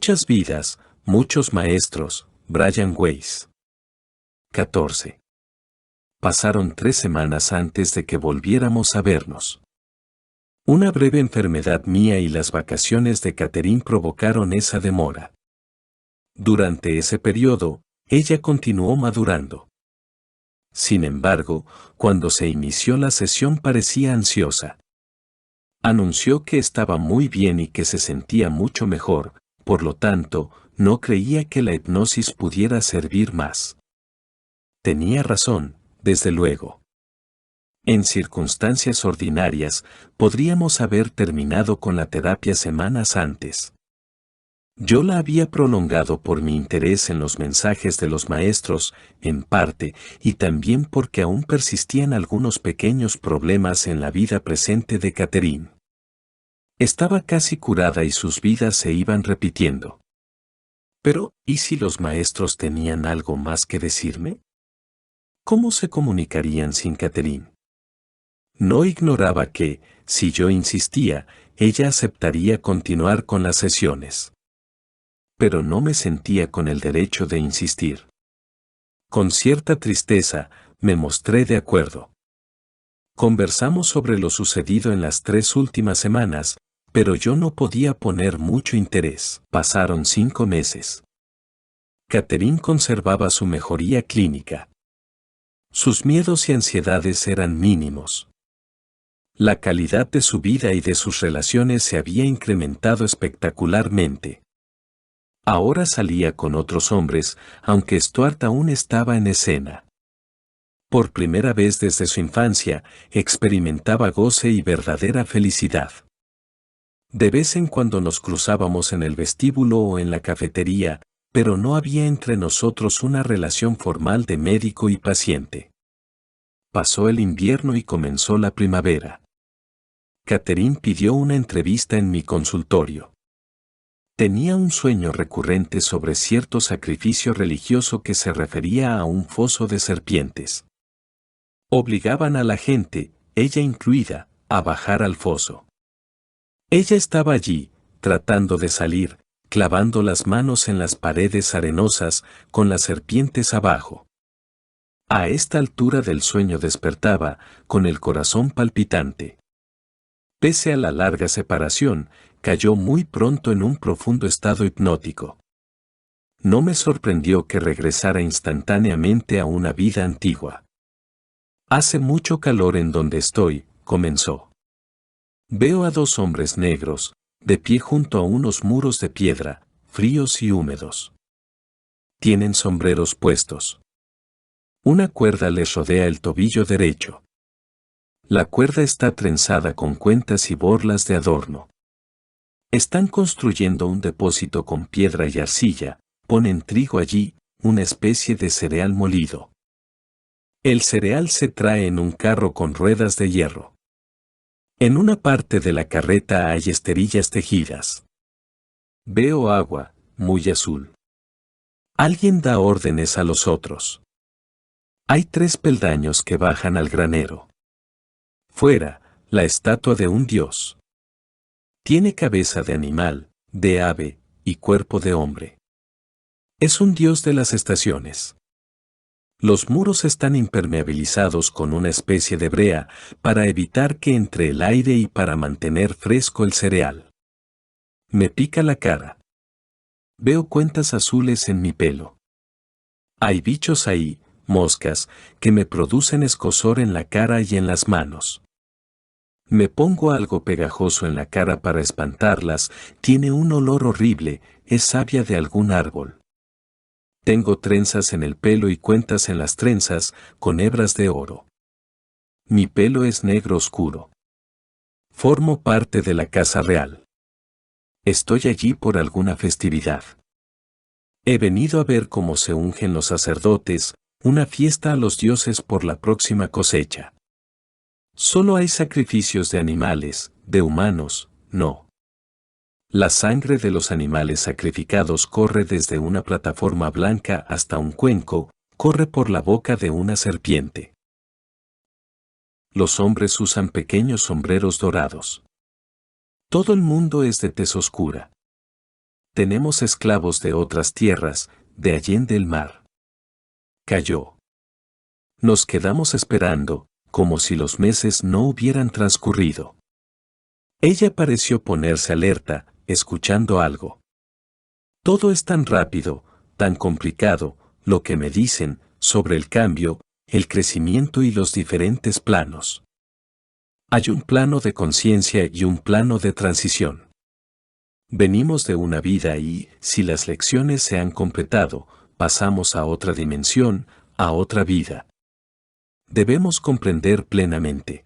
Muchas vidas, muchos maestros. Brian Weiss. 14. Pasaron 3 semanas antes de que volviéramos a vernos. Una breve enfermedad mía y las vacaciones de Catherine provocaron esa demora. Durante ese periodo, ella continuó madurando. Sin embargo, cuando se inició la sesión parecía ansiosa. Anunció que estaba muy bien y que se sentía mucho mejor, por lo tanto, no creía que la hipnosis pudiera servir más. Tenía razón, desde luego. En circunstancias ordinarias, podríamos haber terminado con la terapia semanas antes. Yo la había prolongado por mi interés en los mensajes de los maestros, en parte, y también porque aún persistían algunos pequeños problemas en la vida presente de Catherine. Estaba casi curada y sus vidas se iban repitiendo. Pero, ¿y si los maestros tenían algo más que decirme? ¿Cómo se comunicarían sin Catherine? No ignoraba que, si yo insistía, ella aceptaría continuar con las sesiones. Pero no me sentía con el derecho de insistir. Con cierta tristeza, me mostré de acuerdo. Conversamos sobre lo sucedido en las 3 últimas semanas, pero yo no podía poner mucho interés. Pasaron 5 meses. Catherine conservaba su mejoría clínica. Sus miedos y ansiedades eran mínimos. La calidad de su vida y de sus relaciones se había incrementado espectacularmente. Ahora salía con otros hombres, aunque Stuart aún estaba en escena. Por primera vez desde su infancia, experimentaba goce y verdadera felicidad. De vez en cuando nos cruzábamos en el vestíbulo o en la cafetería, pero no había entre nosotros una relación formal de médico y paciente. Pasó el invierno y comenzó la primavera. Catherine pidió una entrevista en mi consultorio. Tenía un sueño recurrente sobre cierto sacrificio religioso que se refería a un foso de serpientes. Obligaban a la gente, ella incluida, a bajar al foso. Ella estaba allí, tratando de salir, clavando las manos en las paredes arenosas, con las serpientes abajo. A esta altura del sueño despertaba, con el corazón palpitante. Pese a la larga separación, cayó muy pronto en un profundo estado hipnótico. No me sorprendió que regresara instantáneamente a una vida antigua. Hace mucho calor en donde estoy, comenzó. Veo a 2 hombres negros, de pie junto a unos muros de piedra, fríos y húmedos. Tienen sombreros puestos. Una cuerda les rodea el tobillo derecho. La cuerda está trenzada con cuentas y borlas de adorno. Están construyendo un depósito con piedra y arcilla, ponen trigo allí, una especie de cereal molido. El cereal se trae en un carro con ruedas de hierro. En una parte de la carreta hay esterillas tejidas. Veo agua, muy azul. Alguien da órdenes a los otros. Hay 3 peldaños que bajan al granero. Fuera, la estatua de un dios. Tiene cabeza de animal, de ave, y cuerpo de hombre. Es un dios de las estaciones. Los muros están impermeabilizados con una especie de brea, para evitar que entre el aire y para mantener fresco el cereal. Me pica la cara. Veo cuentas azules en mi pelo. Hay bichos ahí, moscas, que me producen escozor en la cara y en las manos. Me pongo algo pegajoso en la cara para espantarlas, tiene un olor horrible, es savia de algún árbol. Tengo trenzas en el pelo y cuentas en las trenzas, con hebras de oro. Mi pelo es negro oscuro. Formo parte de la casa real. Estoy allí por alguna festividad. He venido a ver cómo se ungen los sacerdotes, una fiesta a los dioses por la próxima cosecha. Solo hay sacrificios de animales, de humanos, no. La sangre de los animales sacrificados corre desde una plataforma blanca hasta un cuenco, corre por la boca de una serpiente. Los hombres usan pequeños sombreros dorados. Todo el mundo es de tez oscura. Tenemos esclavos de otras tierras, de allende el mar. Calló. Nos quedamos esperando, como si los meses no hubieran transcurrido. Ella pareció ponerse alerta, escuchando algo. Todo es tan rápido, tan complicado, lo que me dicen, sobre el cambio, el crecimiento y los diferentes planos. Hay un plano de conciencia y un plano de transición. Venimos de una vida y, si las lecciones se han completado, pasamos a otra dimensión, a otra vida. Debemos comprender plenamente.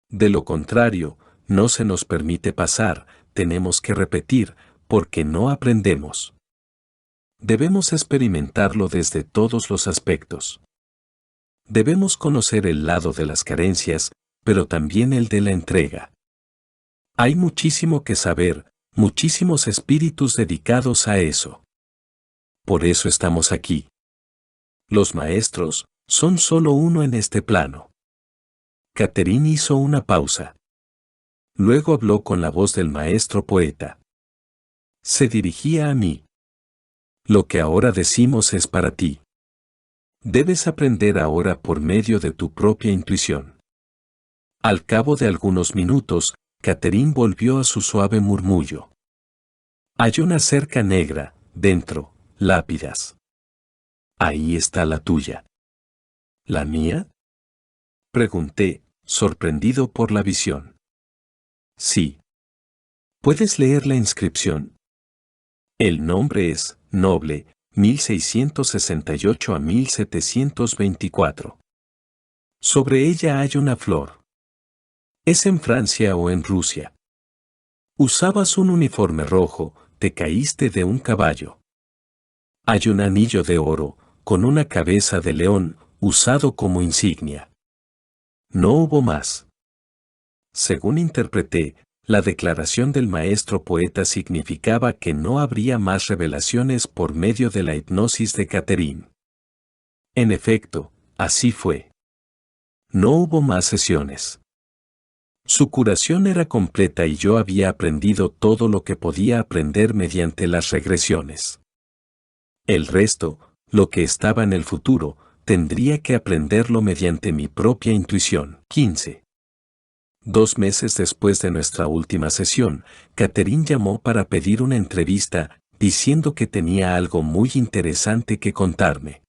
De lo contrario, no se nos permite pasar, tenemos que repetir, porque no aprendemos. Debemos experimentarlo desde todos los aspectos. Debemos conocer el lado de las carencias, pero también el de la entrega. Hay muchísimo que saber, muchísimos espíritus dedicados a eso. Por eso estamos aquí. Los maestros son solo uno en este plano. Catherine hizo una pausa. Luego habló con la voz del maestro poeta. Se dirigía a mí. Lo que ahora decimos es para ti. Debes aprender ahora por medio de tu propia intuición. Al cabo de algunos minutos, Catherine volvió a su suave murmullo. Hay una cerca negra, dentro, lápidas. Ahí está la tuya. ¿La mía? Pregunté, sorprendido por la visión. Sí. ¿Puedes leer la inscripción? El nombre es Noble, 1668 a 1724. Sobre ella hay una flor. ¿Es en Francia o en Rusia? Usabas un uniforme rojo, te caíste de un caballo. Hay un anillo de oro, con una cabeza de león, usado como insignia. No hubo más. Según interpreté, la declaración del maestro poeta significaba que no habría más revelaciones por medio de la hipnosis de Catherine. En efecto, así fue. No hubo más sesiones. Su curación era completa y yo había aprendido todo lo que podía aprender mediante las regresiones. El resto, lo que estaba en el futuro, tendría que aprenderlo mediante mi propia intuición. 15. 2 meses después de nuestra última sesión, Catherine llamó para pedir una entrevista, diciendo que tenía algo muy interesante que contarme.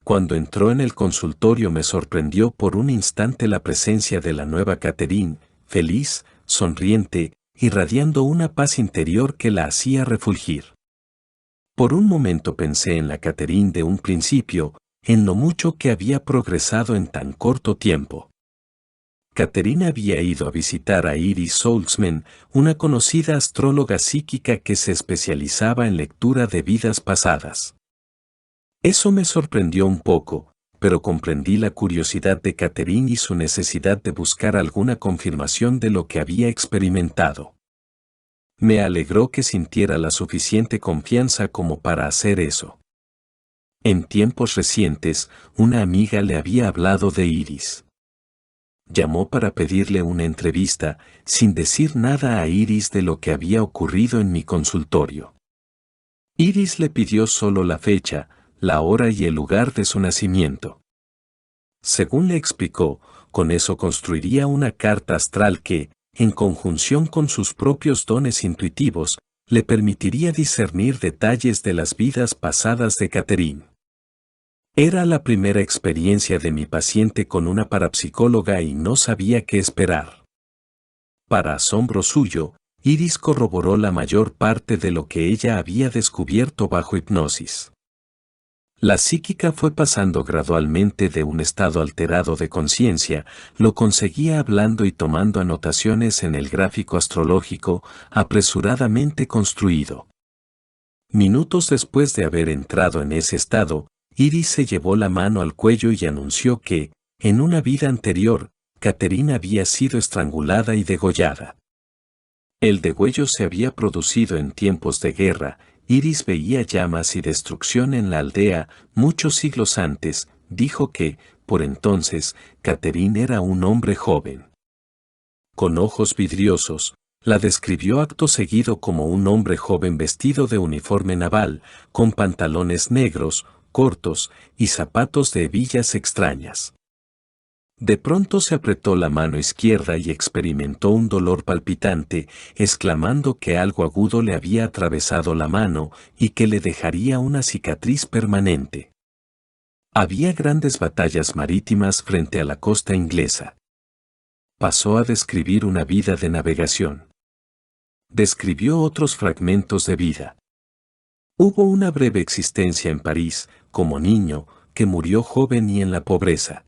Cuando entró en el consultorio me sorprendió por un instante la presencia de la nueva Catherine, feliz, sonriente, irradiando una paz interior que la hacía refulgir. Por un momento pensé en la Catherine de un principio, en lo mucho que había progresado en tan corto tiempo. Catherine había ido a visitar a Iris Saltzman, una conocida astróloga psíquica que se especializaba en lectura de vidas pasadas. Eso me sorprendió un poco, pero comprendí la curiosidad de Catherine y su necesidad de buscar alguna confirmación de lo que había experimentado. Me alegró que sintiera la suficiente confianza como para hacer eso. En tiempos recientes, una amiga le había hablado de Iris. Llamó para pedirle una entrevista, sin decir nada a Iris de lo que había ocurrido en mi consultorio. Iris le pidió solo la fecha, la hora y el lugar de su nacimiento. Según le explicó, con eso construiría una carta astral que, en conjunción con sus propios dones intuitivos, le permitiría discernir detalles de las vidas pasadas de Catherine. Era la primera experiencia de mi paciente con una parapsicóloga y no sabía qué esperar. Para asombro suyo, Iris corroboró la mayor parte de lo que ella había descubierto bajo hipnosis. La psíquica fue pasando gradualmente de un estado alterado de conciencia, lo conseguía hablando y tomando anotaciones en el gráfico astrológico, apresuradamente construido. Minutos después de haber entrado en ese estado, Iris se llevó la mano al cuello y anunció que, en una vida anterior, Catherine había sido estrangulada y degollada. El degüello se había producido en tiempos de guerra. Iris veía llamas y destrucción en la aldea muchos siglos antes. Dijo que, por entonces, Catherine era un hombre joven. Con ojos vidriosos, La describió acto seguido como un hombre joven vestido de uniforme naval, con pantalones negros, cortos, y zapatos de hebillas extrañas. De pronto se apretó la mano izquierda y experimentó un dolor palpitante, exclamando que algo agudo le había atravesado la mano y que le dejaría una cicatriz permanente. Había grandes batallas marítimas frente a la costa inglesa. Pasó a describir una vida de navegación. Describió otros fragmentos de vida. Hubo una breve existencia en París, como niño, que murió joven y en la pobreza.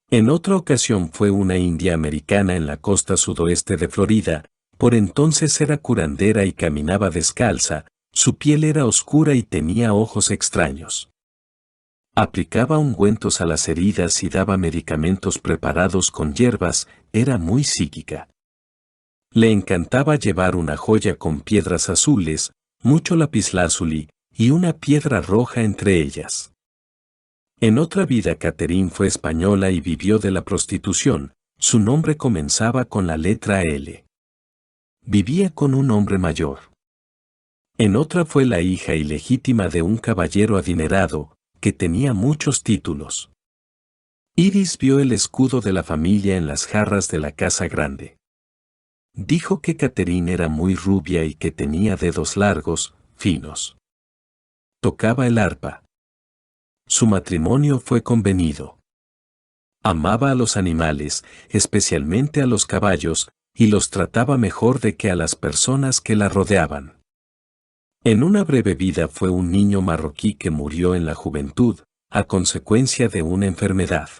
En otra ocasión fue una india americana en la costa sudoeste de Florida, por entonces era curandera y caminaba descalza, su piel era oscura y tenía ojos extraños. Aplicaba ungüentos a las heridas y daba medicamentos preparados con hierbas, era muy psíquica. Le encantaba llevar una joya con piedras azules, mucho lapislázuli, y una piedra roja entre ellas. En otra vida Catherine fue española y vivió de la prostitución, su nombre comenzaba con la letra L. Vivía con un hombre mayor. En otra fue la hija ilegítima de un caballero adinerado, que tenía muchos títulos. Iris vio el escudo de la familia en las jarras de la casa grande. Dijo que Catherine era muy rubia y que tenía dedos largos, finos. Tocaba el arpa. Su matrimonio fue convenido. Amaba a los animales, especialmente a los caballos, y los trataba mejor de que a las personas que la rodeaban. En una breve vida fue un niño marroquí que murió en la juventud, a consecuencia de una enfermedad.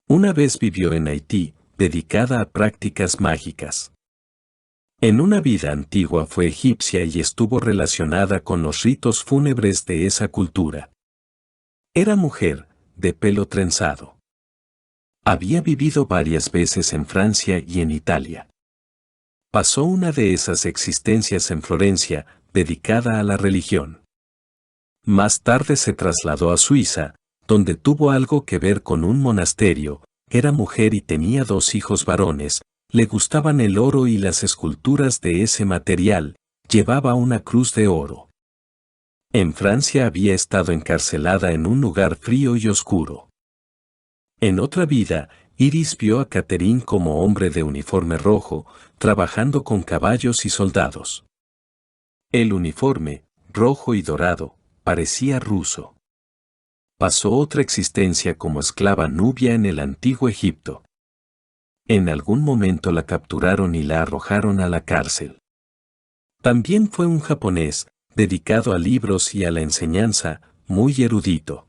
Una vez vivió en Haití, dedicada a prácticas mágicas. En una vida antigua fue egipcia y estuvo relacionada con los ritos fúnebres de esa cultura. Era mujer, de pelo trenzado. Había vivido varias veces en Francia y en Italia. Pasó una de esas existencias en Florencia, dedicada a la religión. Más tarde se trasladó a Suiza, donde tuvo algo que ver con un monasterio, era mujer y tenía 2 hijos varones, le gustaban el oro y las esculturas de ese material, llevaba una cruz de oro. En Francia había estado encarcelada en un lugar frío y oscuro. En otra vida, Iris vio a Catherine como hombre de uniforme rojo, trabajando con caballos y soldados. El uniforme, rojo y dorado, parecía ruso. Pasó otra existencia como esclava nubia en el antiguo Egipto. En algún momento la capturaron y la arrojaron a la cárcel. También fue un japonés, dedicado a libros y a la enseñanza, muy erudito.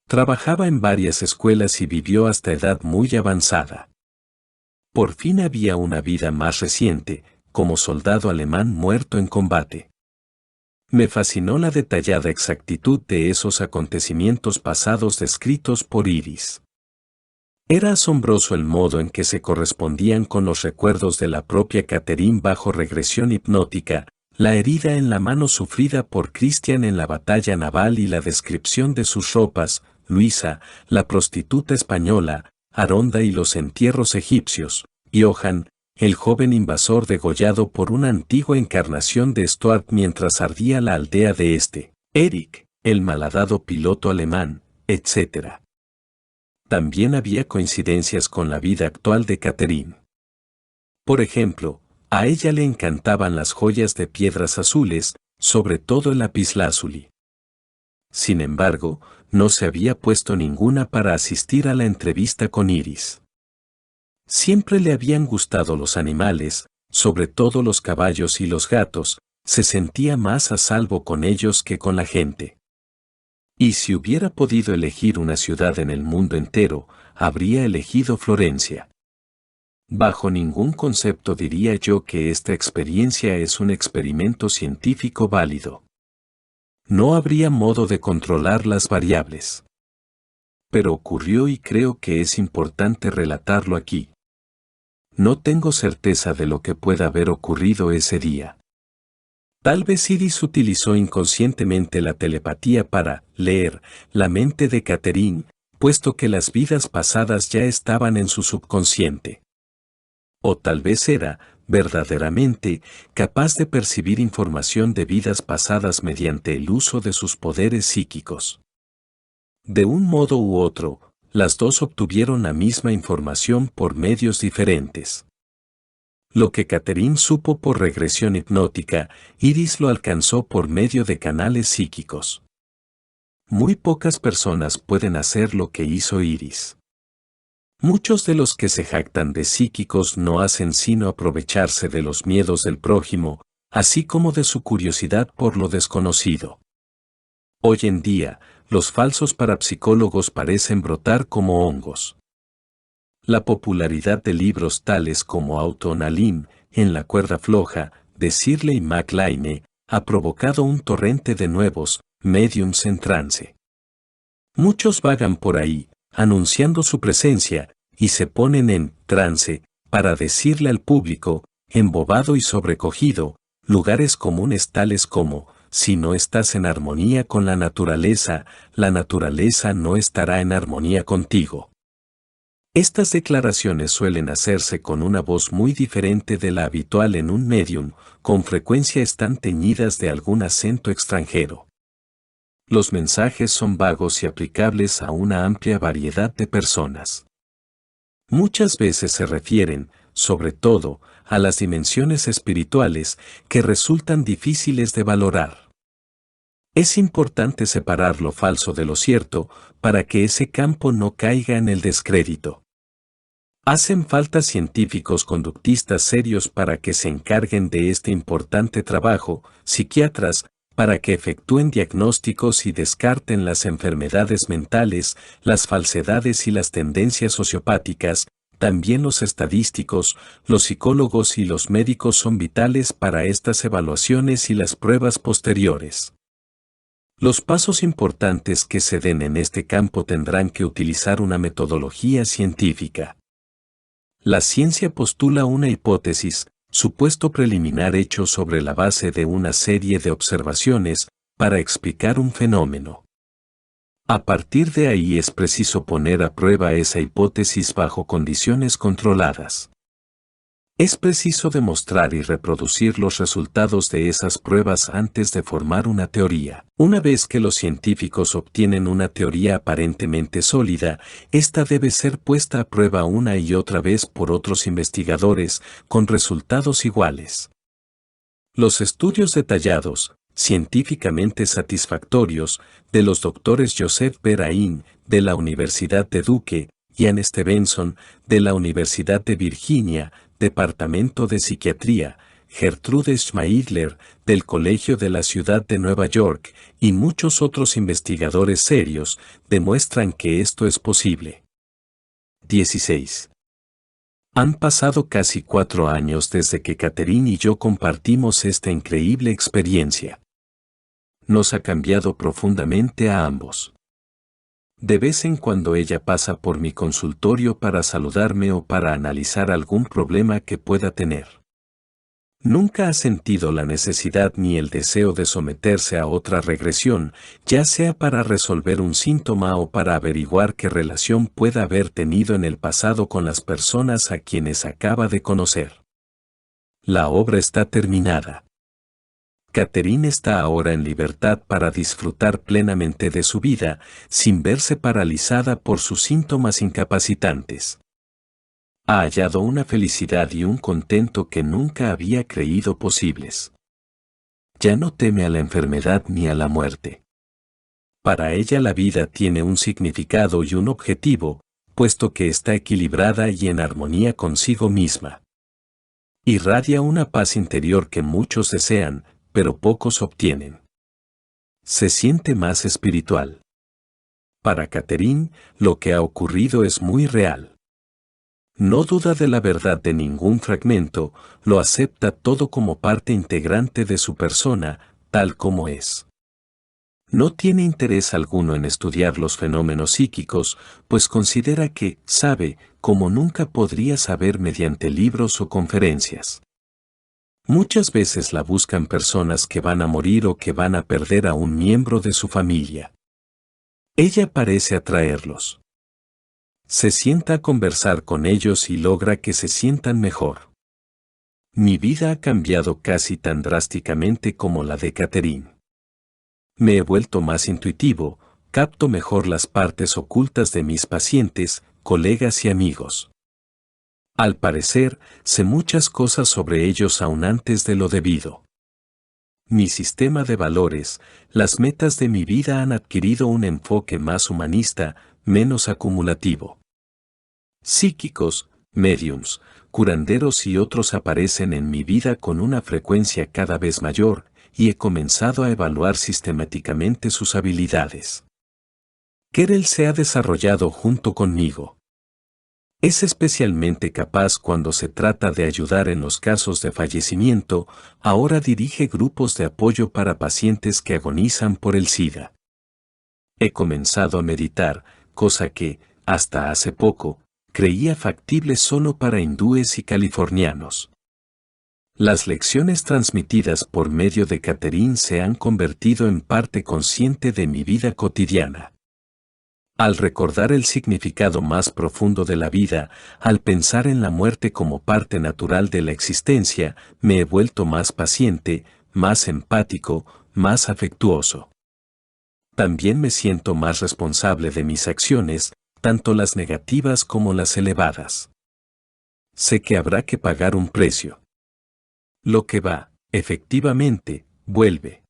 Trabajaba en varias escuelas y vivió hasta edad muy avanzada. Por fin había una vida más reciente, como soldado alemán muerto en combate. Me fascinó la detallada exactitud de esos acontecimientos pasados descritos por Iris. Era asombroso el modo en que se correspondían con los recuerdos de la propia Catherine bajo regresión hipnótica, la herida en la mano sufrida por Christian en la batalla naval y la descripción de sus ropas, Luisa, la prostituta española, Aronda y los entierros egipcios, Johann, el joven invasor degollado por una antigua encarnación de Stuart mientras ardía la aldea de Eric, el malhadado piloto alemán, etc. También había coincidencias con la vida actual de Catherine. Por ejemplo, a ella le encantaban las joyas de piedras azules, sobre todo el lapislázuli. Sin embargo, no se había puesto ninguna para asistir a la entrevista con Iris. Siempre le habían gustado los animales, sobre todo los caballos y los gatos, se sentía más a salvo con ellos que con la gente. Y si hubiera podido elegir una ciudad en el mundo entero, habría elegido Florencia. Bajo ningún concepto diría yo que esta experiencia es un experimento científico válido. No habría modo de controlar las variables. Pero ocurrió y creo que es importante relatarlo aquí. No tengo certeza de lo que pueda haber ocurrido ese día. Tal vez Iris utilizó inconscientemente la telepatía para leer la mente de Catherine, puesto que las vidas pasadas ya estaban en su subconsciente. O tal vez era, verdaderamente, capaz de percibir información de vidas pasadas mediante el uso de sus poderes psíquicos. De un modo u otro, las dos obtuvieron la misma información por medios diferentes. Lo que Catherine supo por regresión hipnótica, Iris lo alcanzó por medio de canales psíquicos. Muy pocas personas pueden hacer lo que hizo Iris. Muchos de los que se jactan de psíquicos no hacen sino aprovecharse de los miedos del prójimo, así como de su curiosidad por lo desconocido. Hoy en día, los falsos parapsicólogos parecen brotar como hongos. La popularidad de libros tales como Auto-Nalim, En la cuerda floja, de Shirley MacLaine, ha provocado un torrente de nuevos mediums en trance. Muchos vagan por ahí, anunciando su presencia, y se ponen en trance, para decirle al público, embobado y sobrecogido, lugares comunes tales como, si no estás en armonía con la naturaleza no estará en armonía contigo. Estas declaraciones suelen hacerse con una voz muy diferente de la habitual en un medium, con frecuencia están teñidas de algún acento extranjero. Los mensajes son vagos y aplicables a una amplia variedad de personas. Muchas veces se refieren, sobre todo, a las dimensiones espirituales que resultan difíciles de valorar. Es importante separar lo falso de lo cierto para que ese campo no caiga en el descrédito. Hacen falta científicos conductistas serios para que se encarguen de este importante trabajo, psiquiatras, para que efectúen diagnósticos y descarten las enfermedades mentales, las falsedades y las tendencias sociopáticas. También los estadísticos, los psicólogos y los médicos son vitales para estas evaluaciones y las pruebas posteriores. Los pasos importantes que se den en este campo tendrán que utilizar una metodología científica. La ciencia postula una hipótesis, supuesto preliminar hecho sobre la base de una serie de observaciones, para explicar un fenómeno. A partir de ahí es preciso poner a prueba esa hipótesis bajo condiciones controladas. Es preciso demostrar y reproducir los resultados de esas pruebas antes de formar una teoría. Una vez que los científicos obtienen una teoría aparentemente sólida, esta debe ser puesta a prueba una y otra vez por otros investigadores, con resultados iguales. Los estudios detallados, científicamente satisfactorios, de los doctores Joseph Berain, de la Universidad de Duke, y Ian Stevenson, de la Universidad de Virginia, Departamento de Psiquiatría, Gertrude Schmeidler, del Colegio de la Ciudad de Nueva York, y muchos otros investigadores serios, demuestran que esto es posible. 16. Han pasado casi 4 años desde que Catherine y yo compartimos esta increíble experiencia. Nos ha cambiado profundamente a ambos. De vez en cuando ella pasa por mi consultorio para saludarme o para analizar algún problema que pueda tener. Nunca ha sentido la necesidad ni el deseo de someterse a otra regresión, ya sea para resolver un síntoma o para averiguar qué relación pueda haber tenido en el pasado con las personas a quienes acaba de conocer. La obra está terminada. Catherine está ahora en libertad para disfrutar plenamente de su vida, sin verse paralizada por sus síntomas incapacitantes. Ha hallado una felicidad y un contento que nunca había creído posibles. Ya no teme a la enfermedad ni a la muerte. Para ella la vida tiene un significado y un objetivo, puesto que está equilibrada y en armonía consigo misma. Irradia una paz interior que muchos desean, pero pocos obtienen. Se siente más espiritual. Para Catherine, lo que ha ocurrido es muy real. No duda de la verdad de ningún fragmento, lo acepta todo como parte integrante de su persona, tal como es. No tiene interés alguno en estudiar los fenómenos psíquicos, pues considera que sabe, como nunca podría saber mediante libros o conferencias. Muchas veces la buscan personas que van a morir o que van a perder a un miembro de su familia. Ella parece atraerlos. Se sienta a conversar con ellos y logra que se sientan mejor. Mi vida ha cambiado casi tan drásticamente como la de Catherine. Me he vuelto más intuitivo, capto mejor las partes ocultas de mis pacientes, colegas y amigos. Al parecer, sé muchas cosas sobre ellos aún antes de lo debido. Mi sistema de valores, las metas de mi vida han adquirido un enfoque más humanista, menos acumulativo. Psíquicos, médiums, curanderos y otros aparecen en mi vida con una frecuencia cada vez mayor, y he comenzado a evaluar sistemáticamente sus habilidades. Querel se ha desarrollado junto conmigo. Es especialmente capaz cuando se trata de ayudar en los casos de fallecimiento. Ahora dirige grupos de apoyo para pacientes que agonizan por el SIDA. He comenzado a meditar, cosa que, hasta hace poco, creía factible solo para hindúes y californianos. Las lecciones transmitidas por medio de Catherine se han convertido en parte consciente de mi vida cotidiana. Al recordar el significado más profundo de la vida, al pensar en la muerte como parte natural de la existencia, me he vuelto más paciente, más empático, más afectuoso. También me siento más responsable de mis acciones, tanto las negativas como las elevadas. Sé que habrá que pagar un precio. Lo que va, efectivamente, vuelve.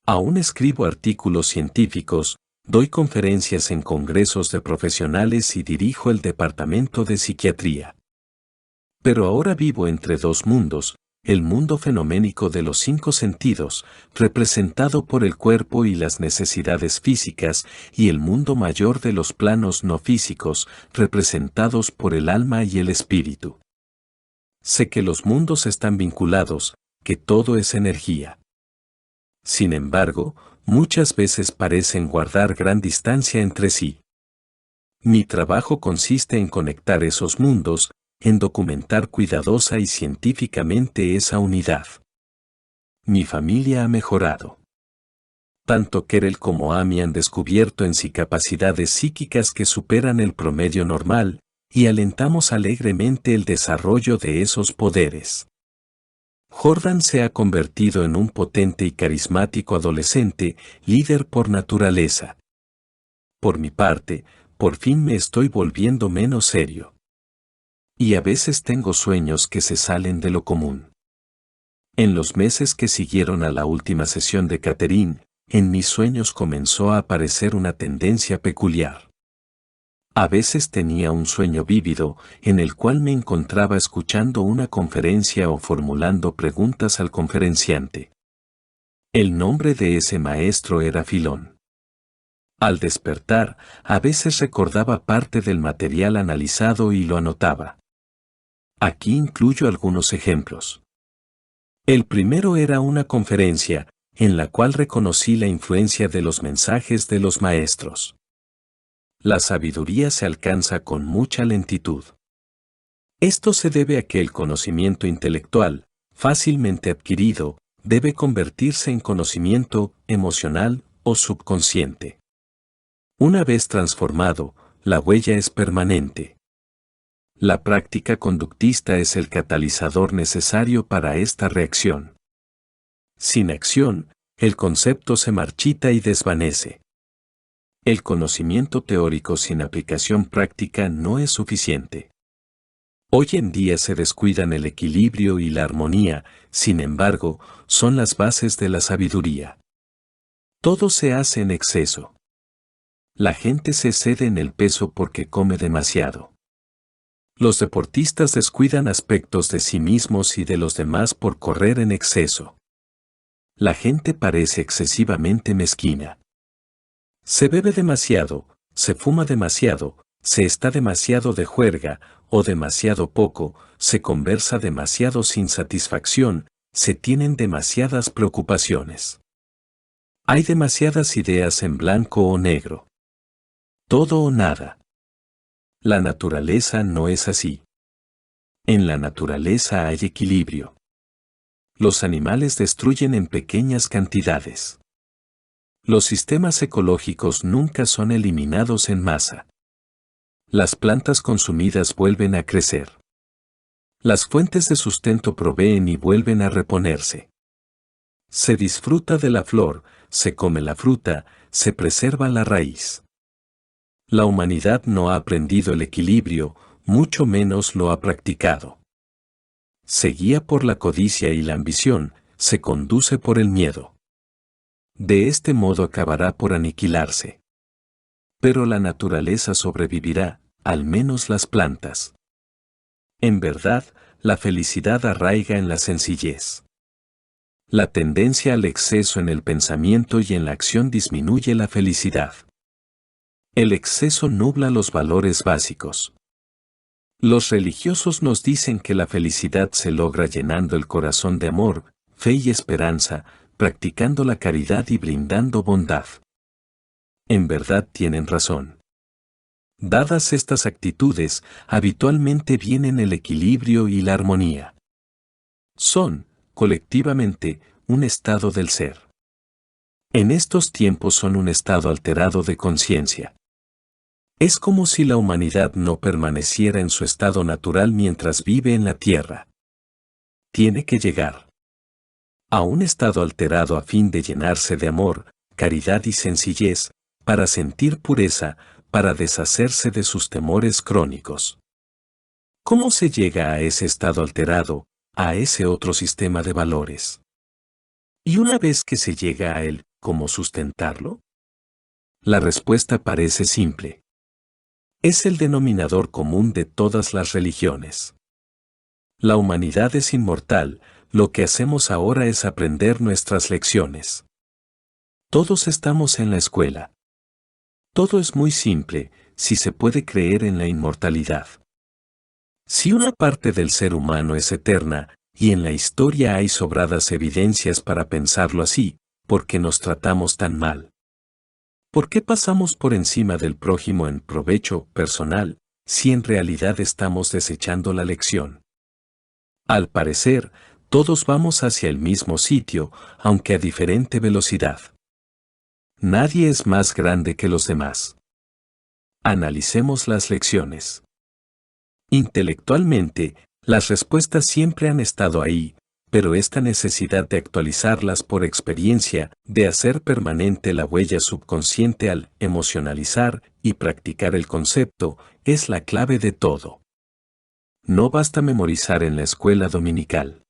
Aún escribo artículos científicos, doy conferencias en congresos de profesionales y dirijo el departamento de psiquiatría. Pero ahora vivo entre dos mundos, el mundo fenoménico de los 5 sentidos, representado por el cuerpo y las necesidades físicas, y el mundo mayor de los planos no físicos, representados por el alma y el espíritu. Sé que los mundos están vinculados, que todo es energía. Sin embargo, muchas veces parecen guardar gran distancia entre sí. Mi trabajo consiste en conectar esos mundos, en documentar cuidadosa y científicamente esa unidad. Mi familia ha mejorado. Tanto Querel como Amy han descubierto en sí capacidades psíquicas que superan el promedio normal, y alentamos alegremente el desarrollo de esos poderes. Jordan se ha convertido en un potente y carismático adolescente, líder por naturaleza. Por mi parte, por fin me estoy volviendo menos serio. Y a veces tengo sueños que se salen de lo común. En los meses que siguieron a la última sesión de Catherine, en mis sueños comenzó a aparecer una tendencia peculiar. A veces tenía un sueño vívido, en el cual me encontraba escuchando una conferencia o formulando preguntas al conferenciante. El nombre de ese maestro era Filón. Al despertar, a veces recordaba parte del material analizado y lo anotaba. Aquí incluyo algunos ejemplos. El primero era una conferencia, en la cual reconocí la influencia de los mensajes de los maestros. La sabiduría se alcanza con mucha lentitud. Esto se debe a que el conocimiento intelectual, fácilmente adquirido, debe convertirse en conocimiento emocional o subconsciente. Una vez transformado, la huella es permanente. La práctica conductista es el catalizador necesario para esta reacción. Sin acción, el concepto se marchita y desvanece. El conocimiento teórico sin aplicación práctica no es suficiente. Hoy en día se descuidan el equilibrio y la armonía, sin embargo, son las bases de la sabiduría. Todo se hace en exceso. La gente se excede en el peso porque come demasiado. Los deportistas descuidan aspectos de sí mismos y de los demás por correr en exceso. La gente parece excesivamente mezquina. Se bebe demasiado, se fuma demasiado, se está demasiado de juerga, o demasiado poco, se conversa demasiado sin satisfacción, se tienen demasiadas preocupaciones. Hay demasiadas ideas en blanco o negro. Todo o nada. La naturaleza no es así. En la naturaleza hay equilibrio. Los animales destruyen en pequeñas cantidades. Los sistemas ecológicos nunca son eliminados en masa. Las plantas consumidas vuelven a crecer. Las fuentes de sustento proveen y vuelven a reponerse. Se disfruta de la flor, se come la fruta, se preserva la raíz. La humanidad no ha aprendido el equilibrio, mucho menos lo ha practicado. Se guía por la codicia y la ambición, se conduce por el miedo. De este modo acabará por aniquilarse. Pero la naturaleza sobrevivirá, al menos las plantas. En verdad, la felicidad arraiga en la sencillez. La tendencia al exceso en el pensamiento y en la acción disminuye la felicidad. El exceso nubla los valores básicos. Los religiosos nos dicen que la felicidad se logra llenando el corazón de amor, fe y esperanza, practicando la caridad y brindando bondad. En verdad tienen razón. Dadas estas actitudes, habitualmente vienen el equilibrio y la armonía. Son, colectivamente, un estado del ser. En estos tiempos son un estado alterado de conciencia. Es como si la humanidad no permaneciera en su estado natural mientras vive en la tierra. Tiene que llegar a un estado alterado a fin de llenarse de amor, caridad y sencillez, para sentir pureza, para deshacerse de sus temores crónicos. ¿Cómo se llega a ese estado alterado, a ese otro sistema de valores? Y una vez que se llega a él, ¿cómo sustentarlo? La respuesta parece simple. Es el denominador común de todas las religiones. La humanidad es inmortal, lo que hacemos ahora es aprender nuestras lecciones. Todos estamos en la escuela. Todo es muy simple, si se puede creer en la inmortalidad. Si una parte del ser humano es eterna, y en la historia hay sobradas evidencias para pensarlo así, ¿por qué nos tratamos tan mal? ¿Por qué pasamos por encima del prójimo en provecho personal, si en realidad estamos desechando la lección? Al parecer, todos vamos hacia el mismo sitio, aunque a diferente velocidad. Nadie es más grande que los demás. Analicemos las lecciones. Intelectualmente, las respuestas siempre han estado ahí, pero esta necesidad de actualizarlas por experiencia, de hacer permanente la huella subconsciente al emocionalizar y practicar el concepto, es la clave de todo. No basta memorizar en la escuela dominical.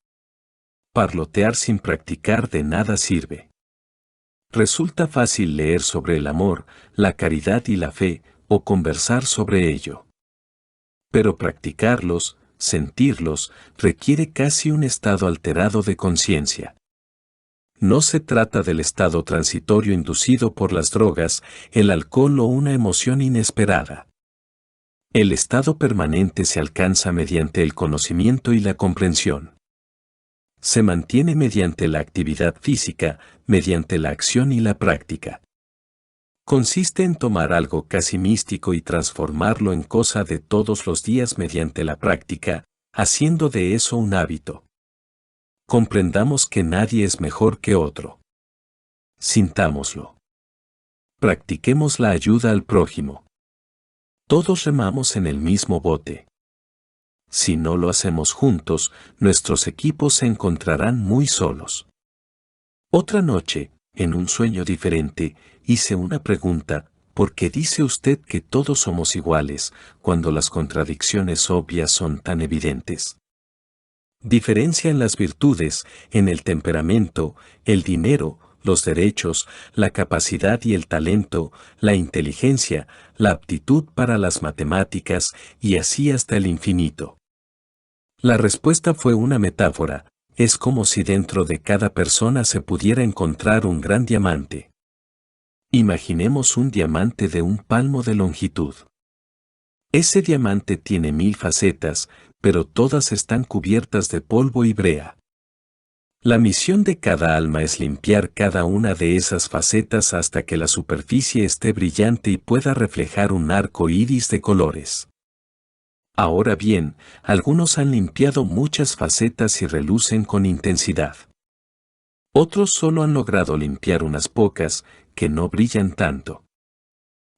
Parlotear sin practicar de nada sirve. Resulta fácil leer sobre el amor, la caridad y la fe, o conversar sobre ello. Pero practicarlos, sentirlos, requiere casi un estado alterado de conciencia. No se trata del estado transitorio inducido por las drogas, el alcohol o una emoción inesperada. El estado permanente se alcanza mediante el conocimiento y la comprensión. Se mantiene mediante la actividad física, mediante la acción y la práctica. Consiste en tomar algo casi místico y transformarlo en cosa de todos los días mediante la práctica, haciendo de eso un hábito. Comprendamos que nadie es mejor que otro. Sintámoslo. Practiquemos la ayuda al prójimo. Todos remamos en el mismo bote. Si no lo hacemos juntos, nuestros equipos se encontrarán muy solos. Otra noche, en un sueño diferente, hice una pregunta: ¿por qué dice usted que todos somos iguales, cuando las contradicciones obvias son tan evidentes? Diferencia en las virtudes, en el temperamento, el dinero, los derechos, la capacidad y el talento, la inteligencia, la aptitud para las matemáticas, y así hasta el infinito. La respuesta fue una metáfora. Es como si dentro de cada persona se pudiera encontrar un gran diamante. Imaginemos un diamante de un palmo de longitud. Ese diamante tiene 1000 facetas, pero todas están cubiertas de polvo y brea. La misión de cada alma es limpiar cada una de esas facetas hasta que la superficie esté brillante y pueda reflejar un arco iris de colores. Ahora bien, algunos han limpiado muchas facetas y relucen con intensidad. Otros solo han logrado limpiar unas pocas, que no brillan tanto.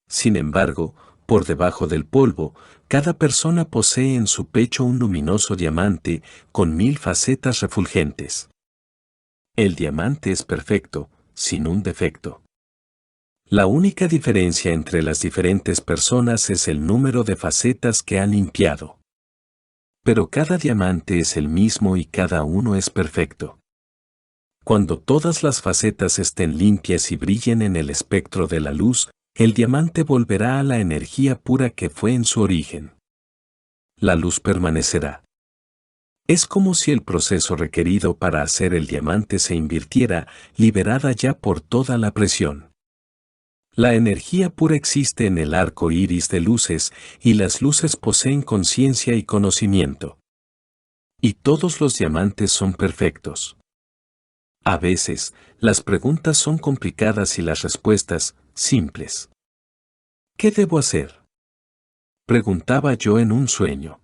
Sin embargo, por debajo del polvo, cada persona posee en su pecho un luminoso diamante con 1000 facetas refulgentes. El diamante es perfecto, sin un defecto. La única diferencia entre las diferentes personas es el número de facetas que han limpiado. Pero cada diamante es el mismo y cada uno es perfecto. Cuando todas las facetas estén limpias y brillen en el espectro de la luz, el diamante volverá a la energía pura que fue en su origen. La luz permanecerá. Es como si el proceso requerido para hacer el diamante se invirtiera, liberada ya por toda la presión. La energía pura existe en el arco iris de luces, y las luces poseen conciencia y conocimiento. Y todos los diamantes son perfectos. A veces, las preguntas son complicadas y las respuestas, simples. ¿Qué debo hacer?, preguntaba yo en un sueño.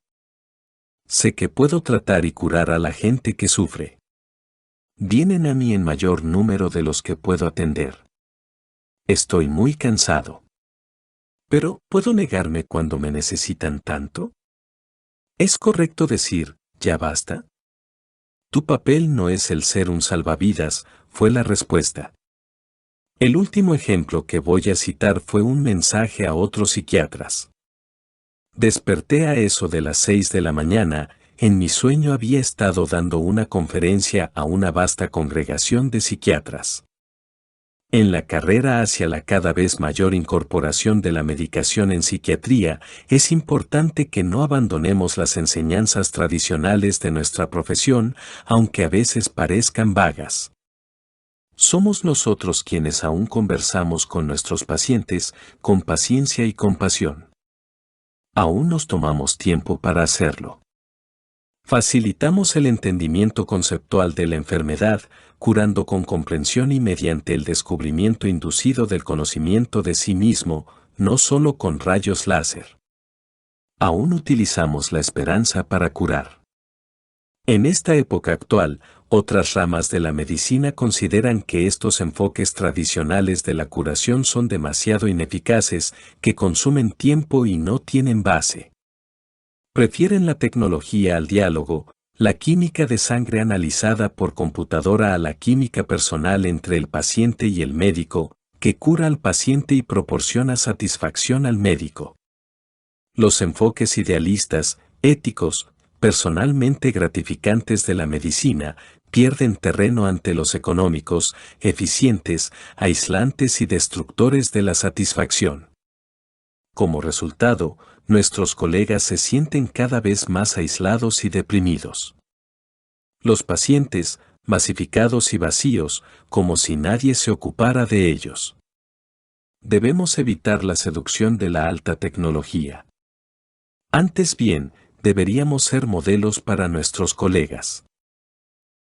Sé que puedo tratar y curar a la gente que sufre. Vienen a mí en mayor número de los que puedo atender. Estoy muy cansado. Pero, ¿puedo negarme cuando me necesitan tanto? ¿Es correcto decir, ya basta? Tu papel no es el ser un salvavidas, fue la respuesta. El último ejemplo que voy a citar fue un mensaje a otros psiquiatras. Desperté a eso de las 6 de la mañana, en mi sueño había estado dando una conferencia a una vasta congregación de psiquiatras. En la carrera hacia la cada vez mayor incorporación de la medicación en psiquiatría, es importante que no abandonemos las enseñanzas tradicionales de nuestra profesión, aunque a veces parezcan vagas. Somos nosotros quienes aún conversamos con nuestros pacientes, con paciencia y compasión. Aún nos tomamos tiempo para hacerlo. Facilitamos el entendimiento conceptual de la enfermedad, curando con comprensión y mediante el descubrimiento inducido del conocimiento de sí mismo, no solo con rayos láser. Aún utilizamos la esperanza para curar. En esta época actual, otras ramas de la medicina consideran que estos enfoques tradicionales de la curación son demasiado ineficaces, que consumen tiempo y no tienen base. Prefieren la tecnología al diálogo, la química de sangre analizada por computadora a la química personal entre el paciente y el médico, que cura al paciente y proporciona satisfacción al médico. Los enfoques idealistas, éticos, personalmente gratificantes de la medicina, pierden terreno ante los económicos, eficientes, aislantes y destructores de la satisfacción. Como resultado, nuestros colegas se sienten cada vez más aislados y deprimidos. Los pacientes, masificados y vacíos, como si nadie se ocupara de ellos. Debemos evitar la seducción de la alta tecnología. Antes bien, deberíamos ser modelos para nuestros colegas.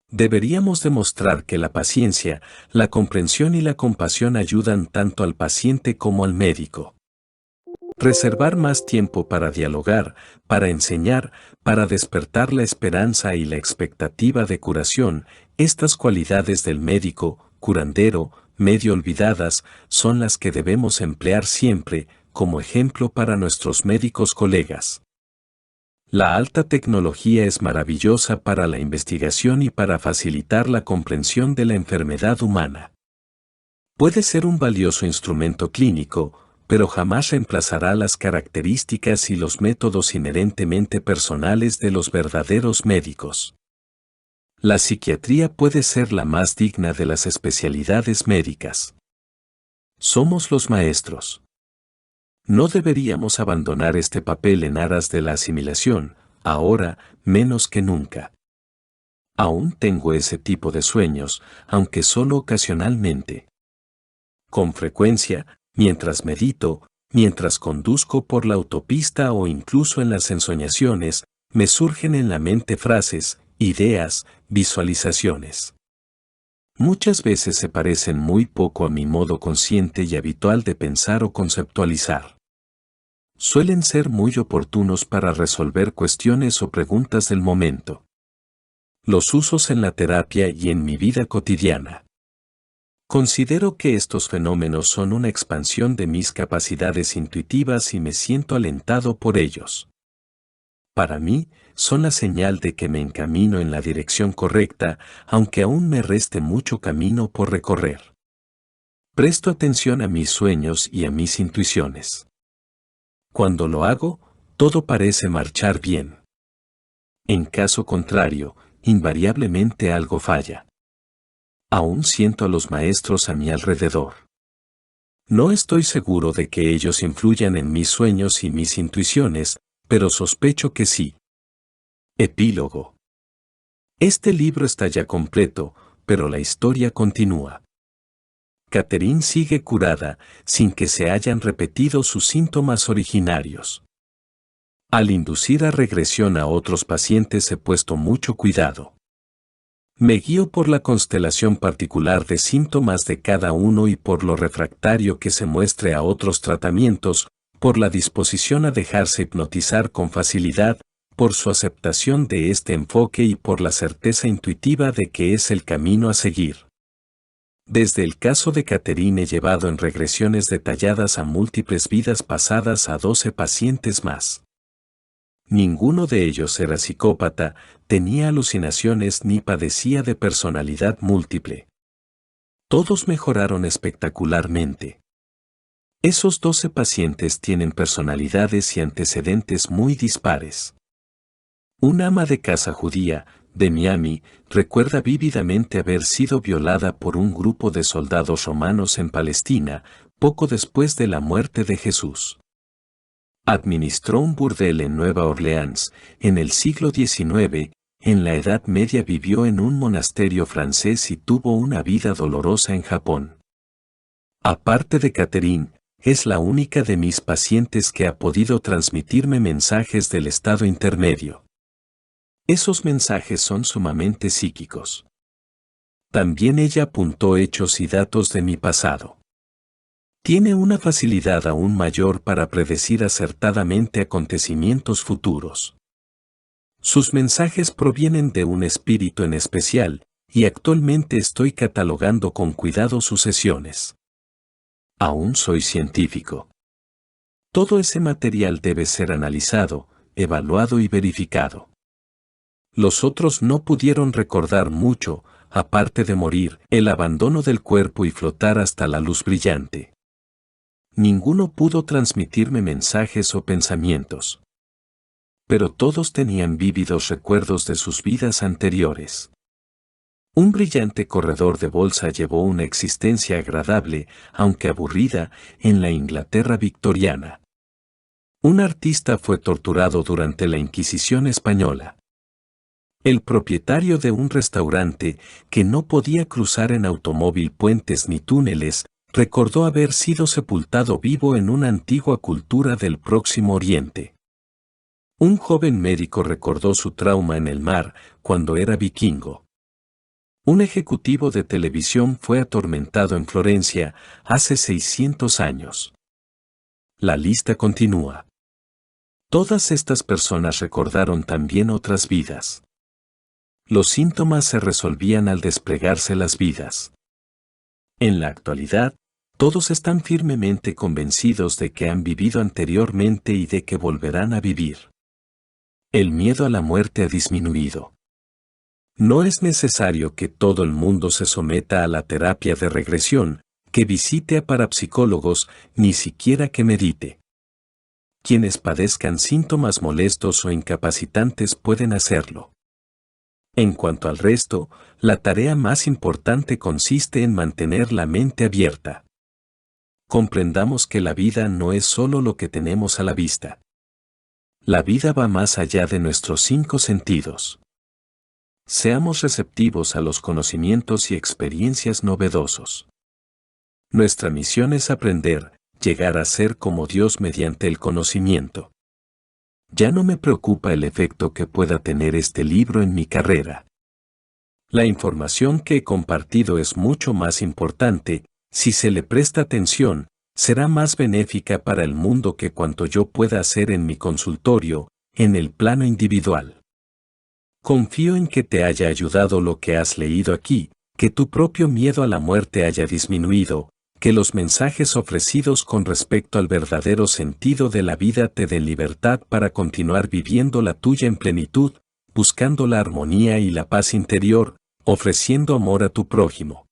Deberíamos demostrar que la paciencia, la comprensión y la compasión ayudan tanto al paciente como al médico. Reservar más tiempo para dialogar, para enseñar, para despertar la esperanza y la expectativa de curación, estas cualidades del médico, curandero, medio olvidadas, son las que debemos emplear siempre, como ejemplo para nuestros médicos colegas. La alta tecnología es maravillosa para la investigación y para facilitar la comprensión de la enfermedad humana. Puede ser un valioso instrumento clínico, pero jamás reemplazará las características y los métodos inherentemente personales de los verdaderos médicos. La psiquiatría puede ser la más digna de las especialidades médicas. Somos los maestros. No deberíamos abandonar este papel en aras de la asimilación, ahora menos que nunca. Aún tengo ese tipo de sueños, aunque solo ocasionalmente. Con frecuencia, mientras medito, mientras conduzco por la autopista o incluso en las ensoñaciones, me surgen en la mente frases, ideas, visualizaciones. Muchas veces se parecen muy poco a mi modo consciente y habitual de pensar o conceptualizar. Suelen ser muy oportunos para resolver cuestiones o preguntas del momento. Los usos en la terapia y en mi vida cotidiana. Considero que estos fenómenos son una expansión de mis capacidades intuitivas y me siento alentado por ellos. Para mí, son la señal de que me encamino en la dirección correcta, aunque aún me reste mucho camino por recorrer. Presto atención a mis sueños y a mis intuiciones. Cuando lo hago, todo parece marchar bien. En caso contrario, invariablemente algo falla. Aún siento a los maestros a mi alrededor. No estoy seguro de que ellos influyan en mis sueños y mis intuiciones, pero sospecho que sí. Epílogo. Este libro está ya completo, pero la historia continúa. Catherine sigue curada, sin que se hayan repetido sus síntomas originarios. Al inducir a regresión a otros pacientes he puesto mucho cuidado. Me guío por la constelación particular de síntomas de cada uno y por lo refractario que se muestre a otros tratamientos, por la disposición a dejarse hipnotizar con facilidad, por su aceptación de este enfoque y por la certeza intuitiva de que es el camino a seguir. Desde el caso de Catherine he llevado en regresiones detalladas a múltiples vidas pasadas a 12 pacientes más. Ninguno de ellos era psicópata, tenía alucinaciones ni padecía de personalidad múltiple. Todos mejoraron espectacularmente. Esos 12 pacientes tienen personalidades y antecedentes muy dispares. Un ama de casa judía, de Miami, recuerda vívidamente haber sido violada por un grupo de soldados romanos en Palestina, poco después de la muerte de Jesús. Administró un burdel en Nueva Orleans, en el siglo XIX, en la Edad Media vivió en un monasterio francés y tuvo una vida dolorosa en Japón. Aparte de Catherine, es la única de mis pacientes que ha podido transmitirme mensajes del estado intermedio. Esos mensajes son sumamente psíquicos. También ella apuntó hechos y datos de mi pasado. Tiene una facilidad aún mayor para predecir acertadamente acontecimientos futuros. Sus mensajes provienen de un espíritu en especial, y actualmente estoy catalogando con cuidado sus sesiones. Aún soy científico. Todo ese material debe ser analizado, evaluado y verificado. Los otros no pudieron recordar mucho, aparte de morir, el abandono del cuerpo y flotar hasta la luz brillante. Ninguno pudo transmitirme mensajes o pensamientos. Pero todos tenían vívidos recuerdos de sus vidas anteriores. Un brillante corredor de bolsa llevó una existencia agradable, aunque aburrida, en la Inglaterra victoriana. Un artista fue torturado durante la Inquisición española. El propietario de un restaurante, que no podía cruzar en automóvil puentes ni túneles, recordó haber sido sepultado vivo en una antigua cultura del Próximo Oriente. Un joven médico recordó su trauma en el mar cuando era vikingo. Un ejecutivo de televisión fue atormentado en Florencia hace 600 años. La lista continúa. Todas estas personas recordaron también otras vidas. Los síntomas se resolvían al desplegarse las vidas. En la actualidad, todos están firmemente convencidos de que han vivido anteriormente y de que volverán a vivir. El miedo a la muerte ha disminuido. No es necesario que todo el mundo se someta a la terapia de regresión, que visite a parapsicólogos, ni siquiera que medite. Quienes padezcan síntomas molestos o incapacitantes pueden hacerlo. En cuanto al resto, la tarea más importante consiste en mantener la mente abierta. Comprendamos que la vida no es solo lo que tenemos a la vista. La vida va más allá de nuestros 5 sentidos. Seamos receptivos a los conocimientos y experiencias novedosos. Nuestra misión es aprender, llegar a ser como Dios mediante el conocimiento. Ya no me preocupa el efecto que pueda tener este libro en mi carrera. La información que he compartido es mucho más importante, si se le presta atención, será más benéfica para el mundo que cuanto yo pueda hacer en mi consultorio, en el plano individual. Confío en que te haya ayudado lo que has leído aquí, que tu propio miedo a la muerte haya disminuido, que los mensajes ofrecidos con respecto al verdadero sentido de la vida te den libertad para continuar viviendo la tuya en plenitud, buscando la armonía y la paz interior, ofreciendo amor a tu prójimo.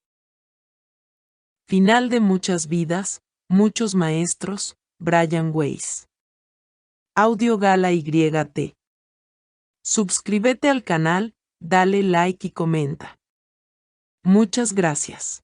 Final de muchas vidas, muchos maestros, Brian Weiss. Audio Gala YT. Suscríbete al canal, dale like y comenta. Muchas gracias.